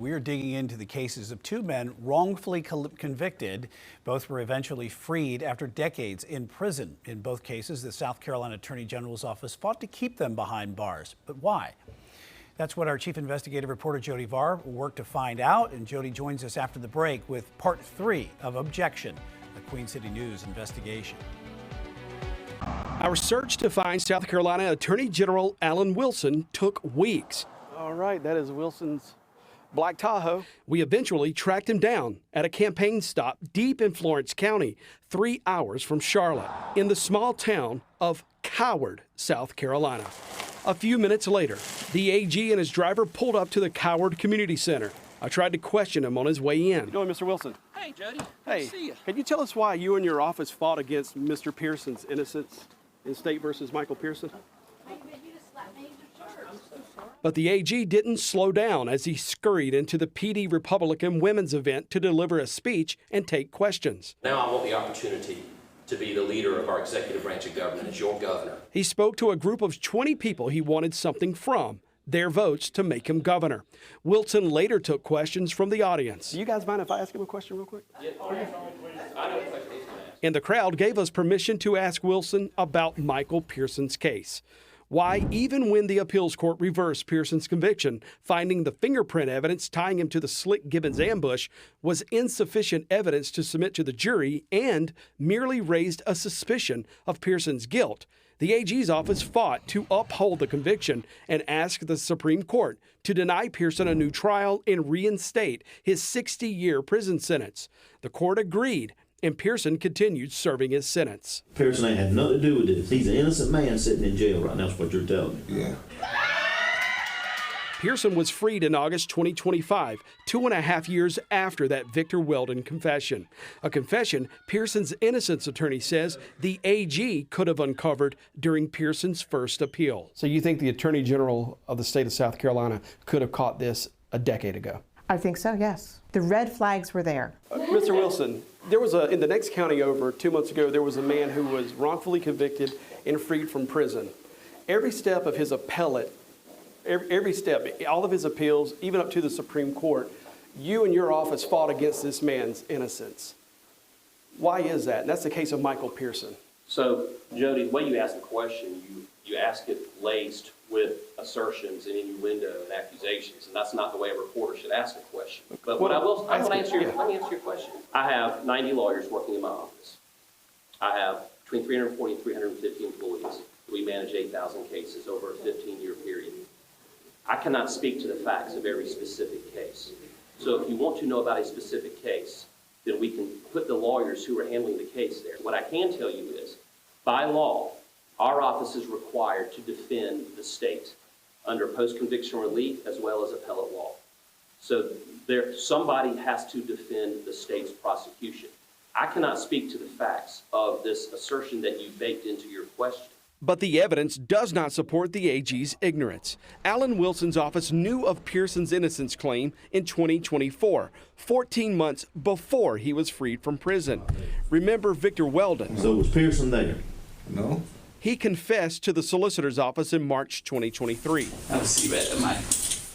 We are digging into the cases of two men wrongfully convicted. Both were eventually freed after decades in prison. In both cases, the South Carolina Attorney General's office fought to keep them behind bars. But why? That's what our chief investigative reporter Jody Varr worked to find out. And Jody joins us after the break with part 3 of Objection, the Queen City News investigation. Our search to find South Carolina Attorney General Alan Wilson took weeks. All right, that is Wilson's Black Tahoe. We eventually tracked him down at a campaign stop deep in Florence County, 3 hours from Charlotte, in the small town of Coward, South Carolina. A few minutes later, the AG and his driver pulled up to the Coward Community Center. I tried to question him on his way in. How you doing, Mr. Wilson? Hey, Jody. Hey, Good to see you. Can you tell us why you and your office fought against Mr. Pearson's innocence in State versus Michael Pearson? But the AG didn't slow down as he scurried into the PD Republican Women's event to deliver a speech and take questions. Now I want the opportunity to be the leader of our executive branch of government as your governor. He spoke to a group of 20 people he wanted something from, their votes to make him governor. Wilson later took questions from the audience. Do you guys mind if I ask him a question real quick? Yeah, I know what question he's going to ask. And the crowd gave us permission to ask Wilson about Michael Pearson's case. Why, even when the appeals court reversed Pearson's conviction, finding the fingerprint evidence tying him to the Slick Gibbons ambush was insufficient evidence to submit to the jury and merely raised a suspicion of Pearson's guilt, the AG's office fought to uphold the conviction and ask the Supreme Court to deny Pearson a new trial and reinstate his 60-year prison sentence. The court agreed, and Pearson continued serving his sentence. Pearson ain't had nothing to do with this. He's an innocent man sitting in jail right now, is what you're telling me. Yeah. Pearson was freed in August 2025, 2.5 years after that Victor Weldon confession. A confession Pearson's innocence attorney says the AG could have uncovered during Pearson's first appeal. So you think the Attorney General of the state of South Carolina could have caught this a decade ago? I think so, yes. The red flags were there. Mr. Wilson, there was in the next county over 2 months ago, there was a man who was wrongfully convicted and freed from prison. Every step of his appellate, every step, all of his appeals, even up to the Supreme Court, you and your office fought against this man's innocence. Why is that? And that's the case of Michael Pearson. So, Jody, the way you ask the question, you ask it laced with assertions and innuendo and accusations, and that's not the way a reporter should ask a question. But what I will answer let me answer your question. I have 90 lawyers working in my office. I have between 340 and 350 employees. We manage 8,000 cases over a 15-year period. I cannot speak to the facts of every specific case. So if you want to know about a specific case, then we can put the lawyers who are handling the case there. What I can tell you is, by law, our office is required to defend the state under post-conviction relief as well as appellate law. So somebody has to defend the state's prosecution. I cannot speak to the facts of this assertion that you baked into your question. But the evidence does not support the AG's ignorance. Alan Wilson's office knew of Pearson's innocence claim in 2024, 14 months before he was freed from prison. Remember Victor Weldon? So was Pearson there? No. He confessed to the solicitor's office in March 2023. Have a seat right there, Mike.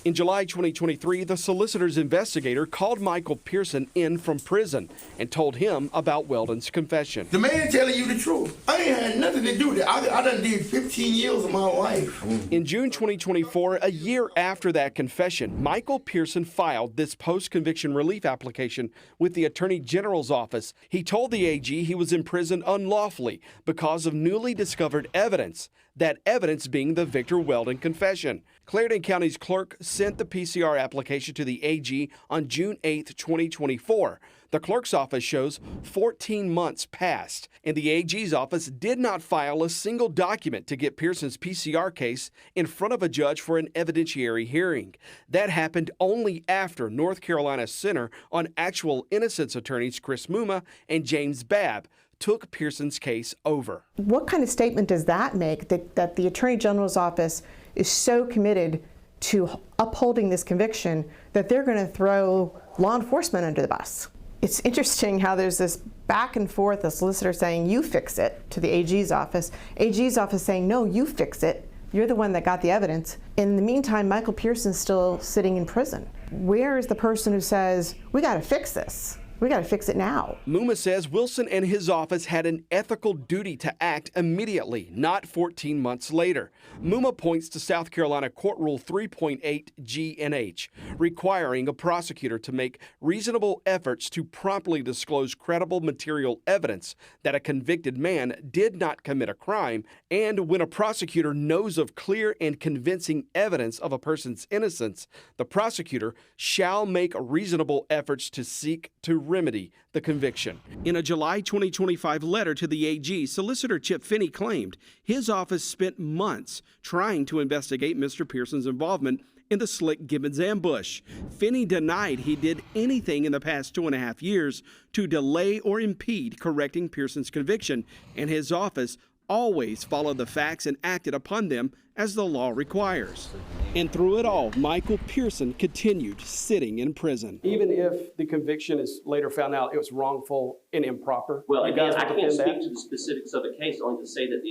In July 2023, the solicitor's investigator called Michael Pearson in from prison and told him about Weldon's confession. The man telling you the truth. I ain't had nothing to do with it. I done did 15 years of my life. In June 2024, a year after that confession, Michael Pearson filed this post-conviction relief application with the Attorney General's office. He told the AG he was in prison unlawfully because of newly discovered evidence, that evidence being the Victor Weldon confession. Clarendon County's clerk sent the PCR application to the AG on June 8, 2024. The clerk's office shows 14 months passed, and the AG's office did not file a single document to get Pearson's PCR case in front of a judge for an evidentiary hearing. That happened only after North Carolina Center on Actual Innocence attorneys Chris Muma and James Babb took Pearson's case over. What kind of statement does that make that the Attorney General's office is so committed to upholding this conviction that they're going to throw law enforcement under the bus? It's interesting how there's this back and forth, the solicitor saying, you fix it, to the AG's office saying, no, you fix it. You're the one that got the evidence. In the meantime, Michael Pearson's still sitting in prison. Where is the person who says, we got to fix this? We got to fix it now. Muma says Wilson and his office had an ethical duty to act immediately, not 14 months later. Muma points to South Carolina Court Rule 3.8 G and H, requiring a prosecutor to make reasonable efforts to promptly disclose credible material evidence that a convicted man did not commit a crime, and when a prosecutor knows of clear and convincing evidence of a person's innocence, the prosecutor shall make reasonable efforts to seek to remedy the conviction. In a July 2025 letter to the AG, Solicitor Chip Finney claimed his office spent months trying to investigate Mr. Pearson's involvement in the Slick Gibbons ambush. Finney denied he did anything in the past 2.5 years to delay or impede correcting Pearson's conviction, and his office always followed the facts and acted upon them as the law requires. And through it all, Michael Pearson continued sitting in prison. Even if the conviction is later found out it was wrongful and improper. Well, you again, guys I will can't defend speak to the specifics of the case, only to say that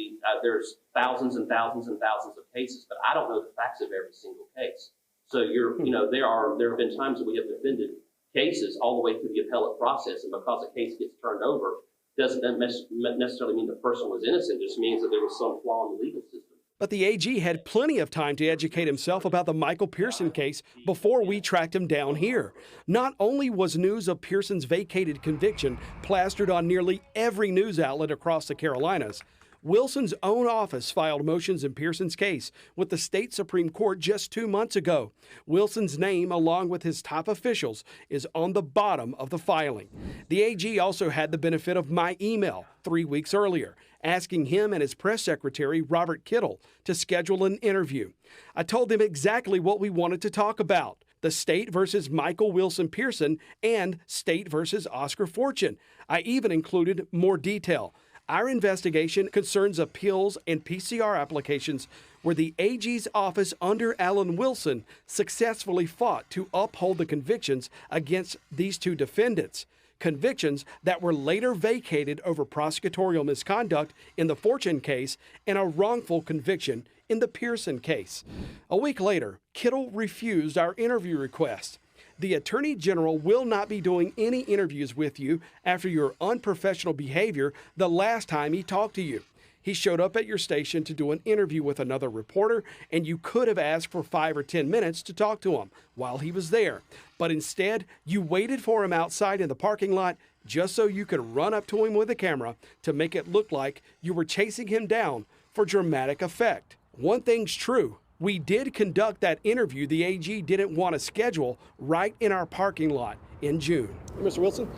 there's thousands and thousands and thousands of cases, but I don't know the facts of every single case. So there have been times that we have defended cases all the way through the appellate process, and because a case gets turned over, doesn't necessarily mean the person was innocent. It just means that there was some flaw in the legal system. But the AG had plenty of time to educate himself about the Michael Pearson case before we tracked him down here. Not only was news of Pearson's vacated conviction plastered on nearly every news outlet across the Carolinas, Wilson's own office filed motions in Pearson's case with the state Supreme Court just 2 months ago. Wilson's name, along with his top officials, is on the bottom of the filing. The AG also had the benefit of my email 3 weeks earlier, asking him and his press secretary, Robert Kittle, to schedule an interview. I told them exactly what we wanted to talk about: the state versus Michael Wilson Pearson and state versus Oscar Fortune. I even included more detail. Our investigation concerns appeals and PCR applications where the AG's office under Alan Wilson successfully fought to uphold the convictions against these two defendants. Convictions that were later vacated over prosecutorial misconduct in the Fortune case and a wrongful conviction in the Pearson case. A week later, Kittle refused our interview request. The Attorney General will not be doing any interviews with you after your unprofessional behavior the last time he talked to you. He showed up at your station to do an interview with another reporter, and you could have asked for 5 or 10 minutes to talk to him while he was there. But instead, you waited for him outside in the parking lot just so you could run up to him with a camera to make it look like you were chasing him down for dramatic effect. One thing's true. We did conduct that interview the AG didn't want to schedule right in our parking lot in June. Mr. Wilson,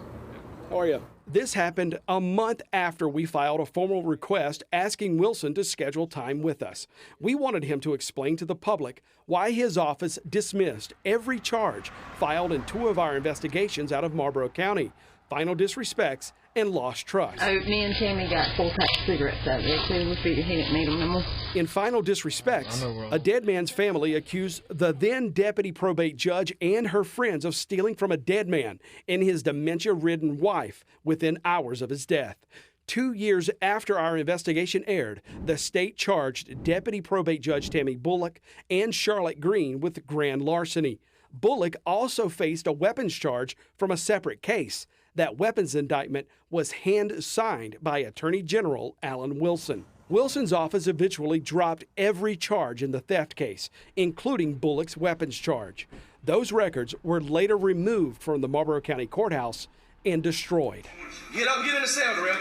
how are you? This happened a month after we filed a formal request asking Wilson to schedule time with us. We wanted him to explain to the public why his office dismissed every charge filed in 2 of our investigations out of Marlboro County: final disrespects and lost trust. Me and Tammy got 4 packs of cigarettes out there, so we figured he didn't need them no more. In final disrespects, a dead man's family accused the then deputy probate judge and her friends of stealing from a dead man and his dementia-ridden wife within hours of his death. 2 years after our investigation aired, the state charged Deputy Probate Judge Tammy Bullock and Charlotte Green with grand larceny. Bullock also faced a weapons charge from a separate case. That weapons indictment was hand-signed by Attorney General Alan Wilson. Wilson's office eventually dropped every charge in the theft case, including Bullock's weapons charge. Those records were later removed from the Marlboro County Courthouse and destroyed. Get up, get in the cell, Darrell.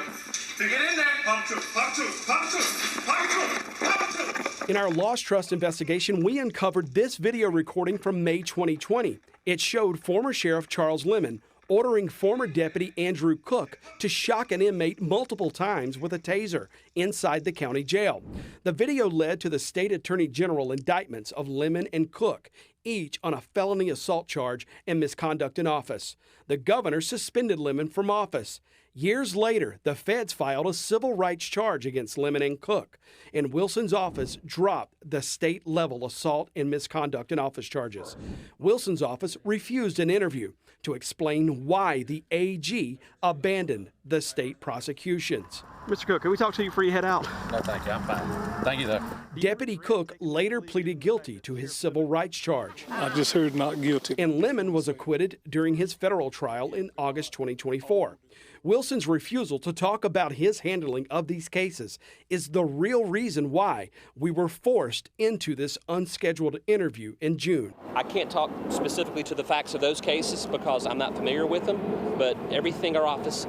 To get in there, pump two, pump two, pump two, pump two, pump two. In our lost trust investigation, we uncovered this video recording from May 2020. It showed former Sheriff Charles Lemon ordering former Deputy Andrew Cook to shock an inmate multiple times with a taser inside the county jail. The video led to the state attorney general indictments of Lemon and Cook, each on a felony assault charge and misconduct in office. The governor suspended Lemon from office. Years later, the feds filed a civil rights charge against Lemon and Cook, and Wilson's office dropped the state-level assault and misconduct in office charges. Wilson's office refused an interview to explain why the AG abandoned the state prosecutions. Mr. Cook, can we talk to you before you head out? No, thank you. I'm fine. Thank you, though. Deputy Cook later pleaded guilty to his civil rights charge. I just heard not guilty. And Lemon was acquitted during his federal trial in August 2024. Wilson's refusal to talk about his handling of these cases is the real reason why we were forced into this unscheduled interview in June. I can't talk specifically to the facts of those cases because I'm not familiar with them, but everything our office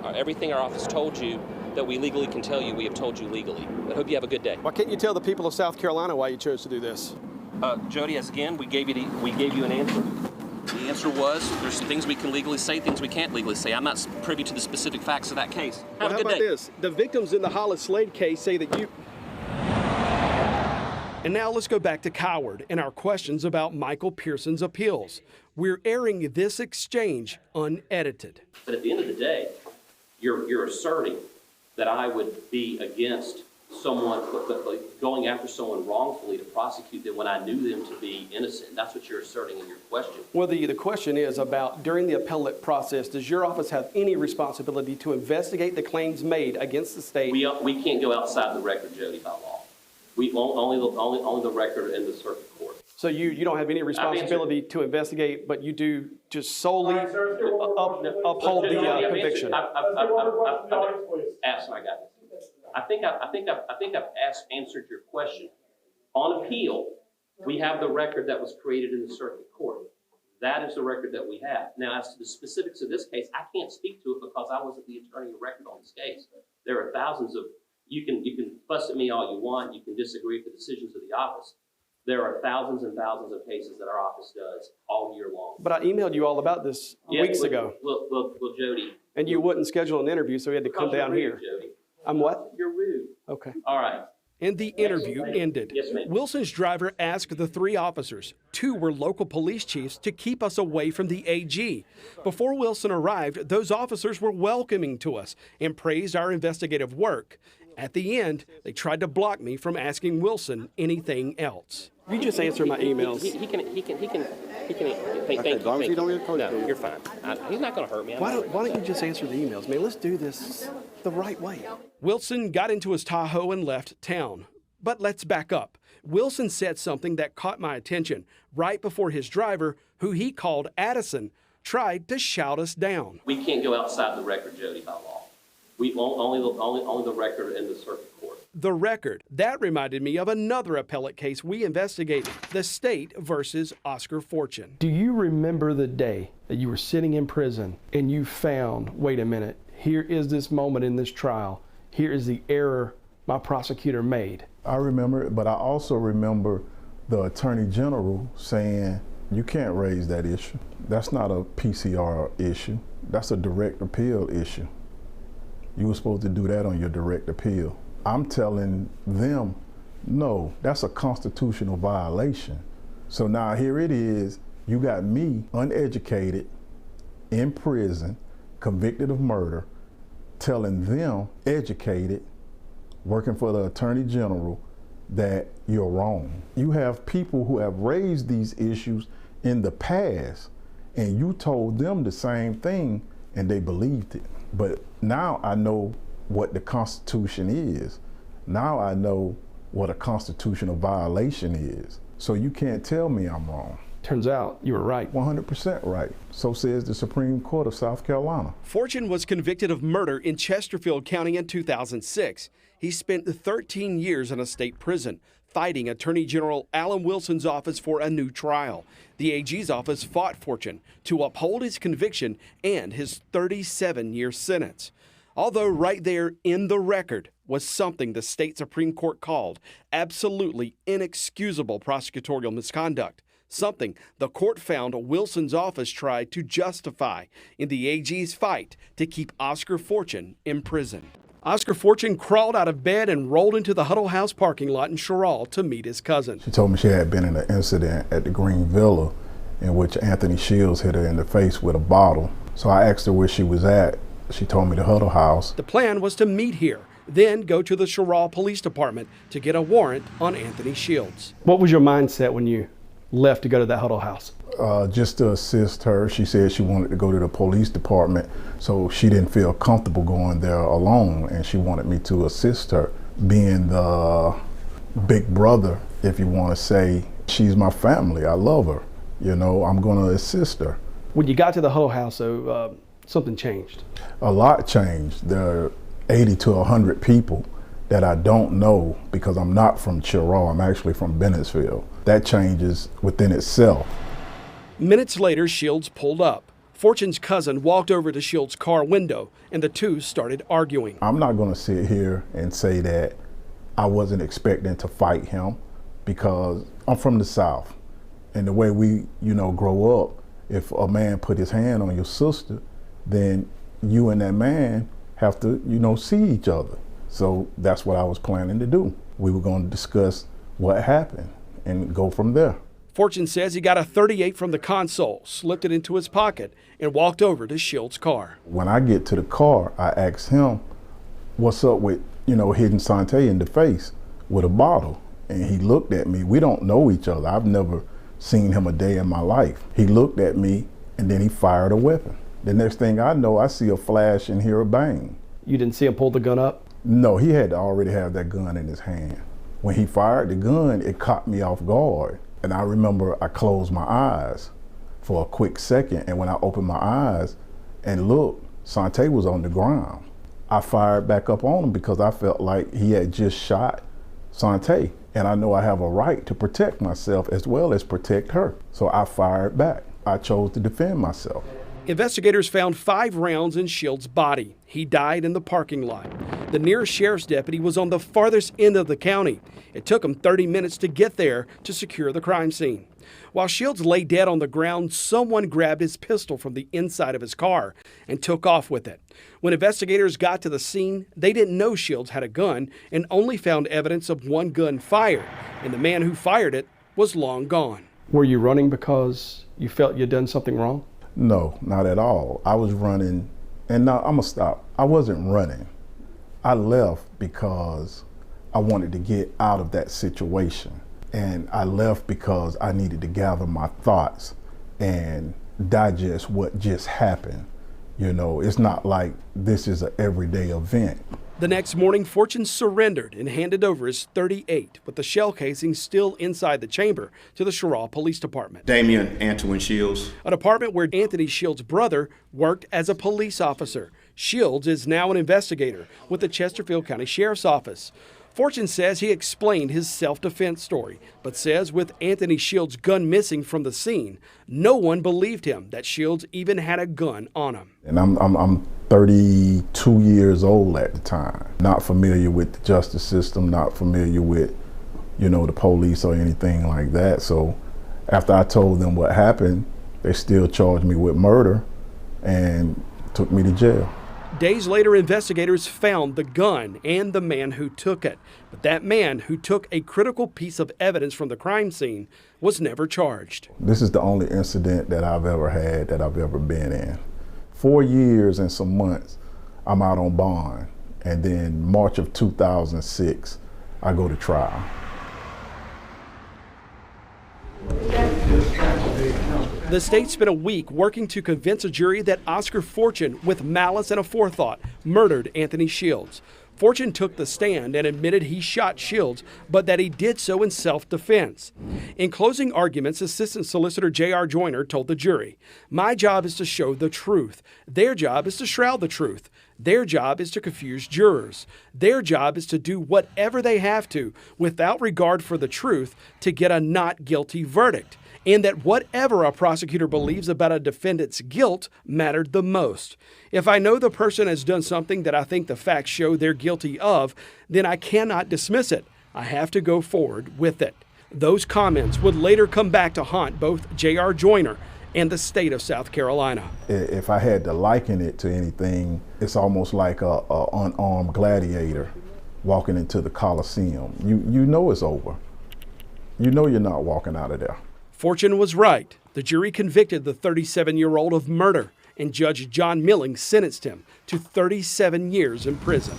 told you that we legally can tell you, we have told you legally. I hope you have a good day. Why can't you tell the people of South Carolina why you chose to do this? Jody, as again, we gave you an answer. The answer was there's some things we can legally say, things we can't legally say. I'm not privy to the specific facts of that case. Well, how about this? The victims in the Hollis Slade case say that you... And now let's go back to Coward and our questions about Michael Pearson's appeals. We're airing this exchange unedited. But at the end of the day, you're asserting that I would be against someone going after someone wrongfully to prosecute them when I knew them to be innocent. That's what you're asserting in your question. Well, the question is about during the appellate process, does your office have any responsibility to investigate the claims made against the state? We can't go outside the record, Jody, by law. We only the record in the circuit court. So you don't have any responsibility to investigate, but you do just solely uphold the conviction. I think I've answered your question. On appeal, we have the record that was created in the circuit court. That is the record that we have. Now, as to the specifics of this case, I can't speak to it because I wasn't the attorney of record on this case. There are thousands of, you can fuss at me all you want, you can disagree with the decisions of the office. There are thousands and thousands of cases that our office does all year long. But I emailed you all about this weeks ago. Well, Jody. And you wouldn't schedule an interview, so we had to come down here. Jody. I'm what? You're rude. Okay. All right. And the interview ended. Yes, ma'am. Wilson's driver asked the three officers, two were local police chiefs, to keep us away from the AG. Before Wilson arrived, those officers were welcoming to us and praised our investigative work. At the end, they tried to block me from asking Wilson anything else. You just answer my emails. He can thank you. No, you're fine. He's not going to hurt me. Why don't you just answer the emails, man? Let's do this the right way. Wilson got into his Tahoe and left town. But let's back up. Wilson said something that caught my attention right before his driver, who he called Addison, tried to shout us down. We can't go outside the record, Jody, by law. We only the record in the circuit court. The record. That reminded me of another appellate case we investigated, the state versus Oscar Fortune. Do you remember the day that you were sitting in prison and you found, wait a minute, here is this moment in this trial. Here is the error my prosecutor made. I remember it, but I also remember the Attorney General saying, you can't raise that issue. That's not a PCR issue. That's a direct appeal issue. You were supposed to do that on your direct appeal. I'm telling them, no, that's a constitutional violation. So now here it is, you got me uneducated, in prison, convicted of murder, telling them, educated, working for the Attorney General, that you're wrong. You have people who have raised these issues in the past, and you told them the same thing, and they believed it. But now I know what the Constitution is. Now I know what a constitutional violation is. So you can't tell me I'm wrong. Turns out you were right. 100% right. So says the Supreme Court of South Carolina. Fortune was convicted of murder in Chesterfield County in 2006. He spent 13 years in a state prison, fighting Attorney General Alan Wilson's office for a new trial. The AG's office fought Fortune to uphold his conviction and his 37-year sentence. Although right there in the record was something the state Supreme Court called absolutely inexcusable prosecutorial misconduct, something the court found Wilson's office tried to justify in the AG's fight to keep Oscar Fortune in prison. Oscar Fortune crawled out of bed and rolled into the Huddle House parking lot in Sherrall to meet his cousin. She told me she had been in an incident at the Green Villa in which Anthony Shields hit her in the face with a bottle. So I asked her where she was at, She told me the Huddle House. The plan was to meet here, then go to the Sherrall Police Department to get a warrant on Anthony Shields. What was your mindset when you left to go to that Huddle House? Just to assist her. She said she wanted to go to the police department, so she didn't feel comfortable going there alone, and she wanted me to assist her. Being the big brother, if you want to say, she's my family. I love her. You know, I'm going to assist her. When you got to the Huddle House, something changed. A lot changed. There are 80 to 100 people that I don't know because I'm not from Sherrall. I'm actually from Bennettsville. That changes within itself. Minutes later, Shields pulled up. Fortune's cousin walked over to Shields' car window, and the two started arguing. I'm not going to sit here and say that I wasn't expecting to fight him because I'm from the South. And the way we, grow up, if a man put his hand on your sister, then you and that man have to, see each other. So that's what I was planning to do. We were going to discuss what happened and go from there. Fortune says he got a .38 from the console, slipped it into his pocket, and walked over to Shields' car. When I get to the car, I asked him, what's up with, hitting Sante in the face with a bottle? And he looked at me. We don't know each other. I've never seen him a day in my life. He looked at me, and then he fired a weapon. The next thing I know, I see a flash and hear a bang. You didn't see him pull the gun up? No, he had to already have that gun in his hand. When he fired the gun, it caught me off guard. And I remember I closed my eyes for a quick second, and when I opened my eyes and looked, Sante was on the ground. I fired back up on him because I felt like he had just shot Sante, and I know I have a right to protect myself as well as protect her. So I fired back. I chose to defend myself. Investigators found 5 rounds in Shields' body. He died in the parking lot. The nearest sheriff's deputy was on the farthest end of the county. It took him 30 minutes to get there to secure the crime scene. While Shields lay dead on the ground, someone grabbed his pistol from the inside of his car and took off with it. When investigators got to the scene, they didn't know Shields had a gun and only found evidence of one gun fired, and the man who fired it was long gone. Were you running because you felt you'd done something wrong? No, not at all. I was running, and now I'm gonna stop. I wasn't running. I left because I wanted to get out of that situation. And I left because I needed to gather my thoughts and digest what just happened. It's not like this is an everyday event. The next morning, Fortune surrendered and handed over his .38 with the shell casing still inside the chamber to the Sherrall Police Department. Damian Antoine Shields. A department where Anthony Shields' brother worked as a police officer. Shields is now an investigator with the Chesterfield County Sheriff's Office. Fortune says he explained his self-defense story, but says with Anthony Shields' gun missing from the scene, no one believed him that Shields even had a gun on him. And I'm 32 years old at the time, not familiar with the justice system, not familiar with, the police or anything like that. So after I told them what happened, they still charged me with murder and took me to jail. Days later, investigators found the gun and the man who took it. But that man who took a critical piece of evidence from the crime scene was never charged. This is the only incident that I've ever had, that I've ever been in. 4 years and some months, I'm out on bond. And then March of 2006, I go to trial. The state spent a week working to convince a jury that Oscar Fortune, with malice and aforethought, murdered Anthony Shields. Fortune took the stand and admitted he shot Shields, but that he did so in self-defense. In closing arguments, Assistant Solicitor J.R. Joyner told the jury, "My job is to show the truth. Their job is to shroud the truth. Their job is to confuse jurors. Their job is to do whatever they have to, without regard for the truth, to get a not guilty verdict. And that whatever a prosecutor believes about a defendant's guilt mattered the most. If I know the person has done something that I think the facts show they're guilty of, then I cannot dismiss it. I have to go forward with it." Those comments would later come back to haunt both J.R. Joyner and the state of South Carolina. If I had to liken it to anything, it's almost like a unarmed gladiator walking into the Coliseum. You know it's over. You know you're not walking out of there. Fortune was right. The jury convicted the 37-year-old of murder and Judge John Milling sentenced him to 37 years in prison.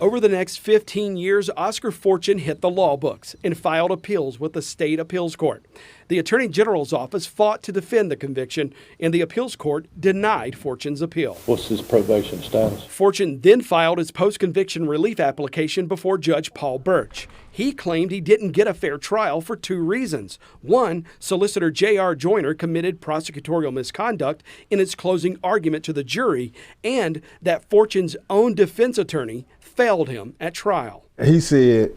Over the next 15 years, Oscar Fortune hit the law books and filed appeals with the state appeals court. The Attorney General's office fought to defend the conviction, and the appeals court denied Fortune's appeal. What's his probation status? Fortune then filed his post-conviction relief application before Judge Paul Birch. He claimed he didn't get a fair trial for two reasons. One, solicitor J.R. Joyner committed prosecutorial misconduct in his closing argument to the jury, and that Fortune's own defense attorney failed him at trial. He said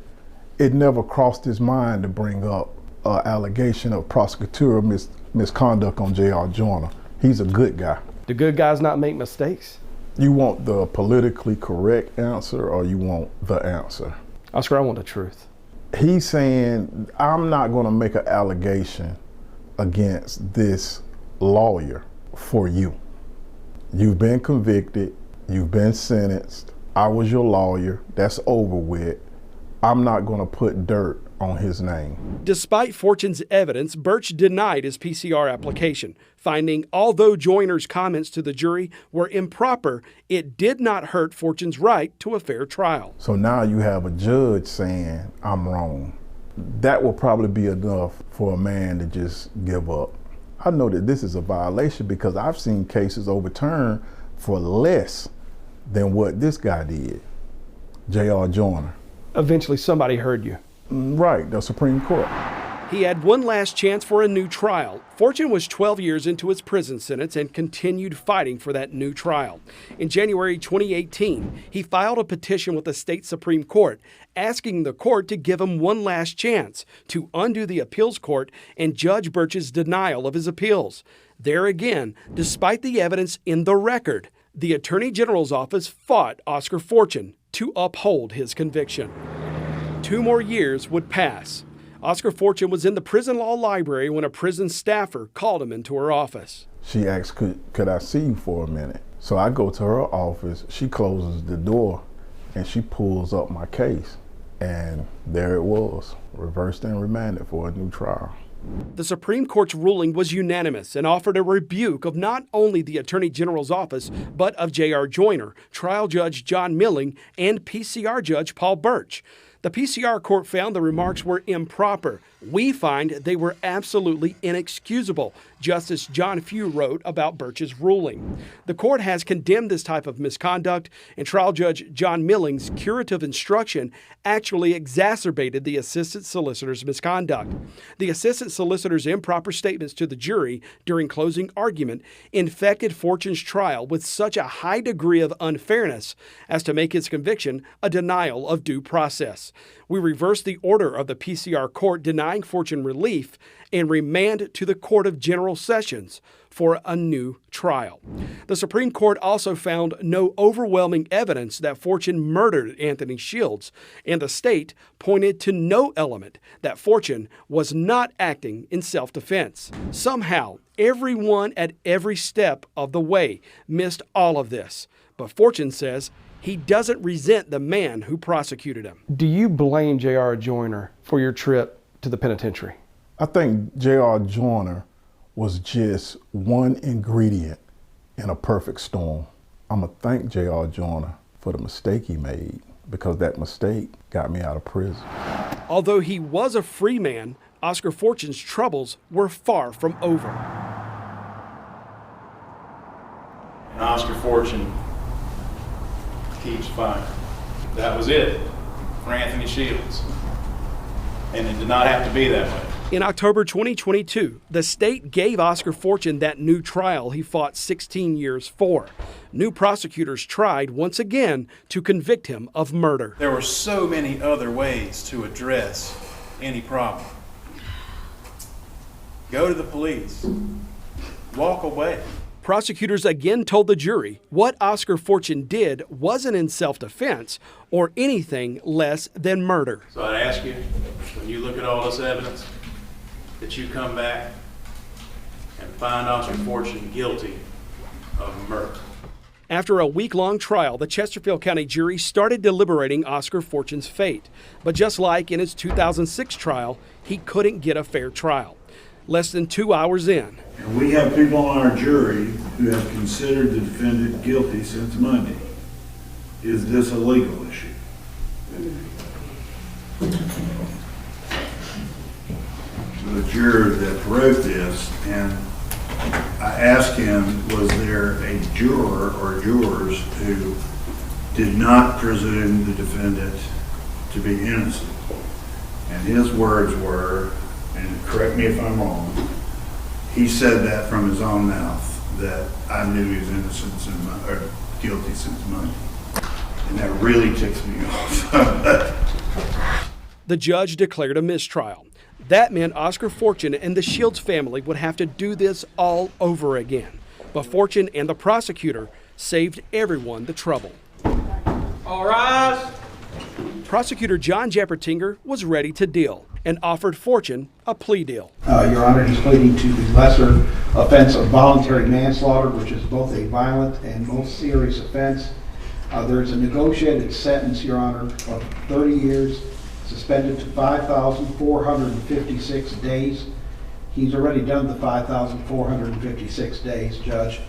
it never crossed his mind to bring up an allegation of prosecutorial misconduct on J.R. Joyner. He's a good guy. Do good guys not make mistakes? You want the politically correct answer or you want the answer? Oscar, I want the truth. He's saying, I'm not going to make an allegation against this lawyer for you. You've been convicted, you've been sentenced, I was your lawyer, that's over with. I'm not going to put dirt on his name. Despite Fortune's evidence, Birch denied his PCR application, finding although Joyner's comments to the jury were improper, it did not hurt Fortune's right to a fair trial. So now you have a judge saying, I'm wrong. That will probably be enough for a man to just give up. I know that this is a violation because I've seen cases overturned for less than what this guy did, J.R. Joyner. Eventually somebody heard you. Right, the Supreme Court. He had one last chance for a new trial. Fortune was 12 years into his prison sentence and continued fighting for that new trial. In January 2018, he filed a petition with the state Supreme Court, asking the court to give him one last chance to undo the appeals court and Judge Birch's denial of his appeals. There again, despite the evidence in the record, the Attorney General's office fought Oscar Fortune to uphold his conviction. 2 more years would pass. Oscar Fortune was in the prison law library when a prison staffer called him into her office. She asked, could I see you for a minute? So I go to her office, she closes the door, and she pulls up my case. And there it was, reversed and remanded for a new trial. The Supreme Court's ruling was unanimous and offered a rebuke of not only the Attorney General's office, but of J.R. Joyner, trial judge John Milling, and PCR judge Paul Birch. The PCR court found the remarks were improper. We find they were absolutely inexcusable, Justice John Few wrote about Birch's ruling. The court has condemned this type of misconduct, and trial judge John Milling's curative instruction actually exacerbated the assistant solicitor's misconduct. The assistant solicitor's improper statements to the jury during closing argument infected Fortune's trial with such a high degree of unfairness as to make his conviction a denial of due process. We reversed the order of the PCR court denying Fortune relief and remand to the Court of General Sessions for a new trial. The Supreme Court also found no overwhelming evidence that Fortune murdered Anthony Shields, and the state pointed to no element that Fortune was not acting in self-defense. Somehow, everyone at every step of the way missed all of this, but Fortune says he doesn't resent the man who prosecuted him. Do you blame J.R. Joyner for your trip to the penitentiary? I think J.R. Joyner was just one ingredient in a perfect storm. I'm going to thank J.R. Joyner for the mistake he made, because that mistake got me out of prison. Although he was a free man, Oscar Fortune's troubles were far from over. And Oscar Fortune keeps fighting. That was it for Anthony Shields. And it did not have to be that way. In October 2022, the state gave Oscar Fortune that new trial he fought 16 years for. New prosecutors tried once again to convict him of murder. There were so many other ways to address any problem. Go to the police. Walk away. Prosecutors again told the jury what Oscar Fortune did wasn't in self-defense or anything less than murder. So I'd ask you, when you look at all this evidence, that you come back and find Oscar Fortune guilty of murder. After a week-long trial, the Chesterfield County jury started deliberating Oscar Fortune's fate. But just like in his 2006 trial, he couldn't get a fair trial. Less than 2 hours in, And we have people on our jury who have considered the defendant guilty since Monday. Is this a legal issue? The juror that wrote this, and I asked him, was there a juror or jurors who did not presume the defendant to be innocent? And his words were, and correct me if I'm wrong, he said that from his own mouth, that I knew he was innocent or guilty since Monday. And that really ticks me off. the judge declared a mistrial. That meant Oscar Fortune and the Shields family would have to do this all over again. But Fortune and the prosecutor saved everyone the trouble. All rise. Prosecutor John Jeppertinger was ready to deal and offered Fortune a plea deal. Your Honor, he's pleading to the lesser offense of voluntary manslaughter, which is both a violent and most serious offense. There's a negotiated sentence, Your Honor, of 30 years, suspended to 5,456 days. He's already done the 5,456 days, Judge,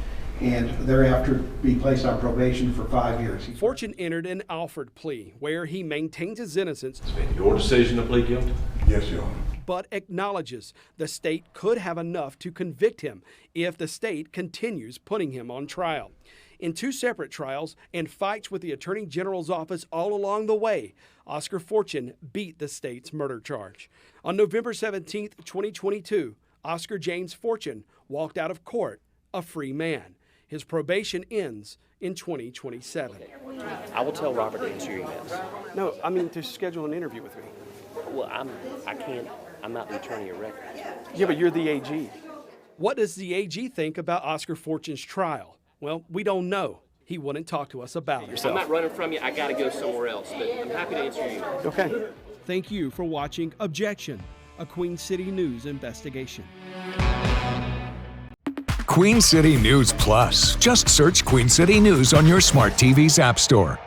and thereafter be placed on probation for 5 years. Fortune entered an Alford plea where he maintains his innocence. It's been your decision to plead guilty? Yes, Your Honor. But acknowledges the state could have enough to convict him if the state continues putting him on trial. In 2 separate trials and fights with the Attorney General's office all along the way, Oscar Fortune beat the state's murder charge. On November 17, 2022, Oscar James Fortune walked out of court a free man. His probation ends in 2027. I will tell Robert to answer your emails. No, I mean to schedule an interview with me. Well, I'm not the attorney of record. Yeah, but you're the AG. What does the AG think about Oscar Fortune's trial? Well, we don't know. He wouldn't talk to us about it. I'm not running from you. I got to go somewhere else, but I'm happy to answer your emails. Okay. Thank you for watching Objection, a Queen City News investigation. Queen City News Plus. Just search Queen City News on your smart TV's app store.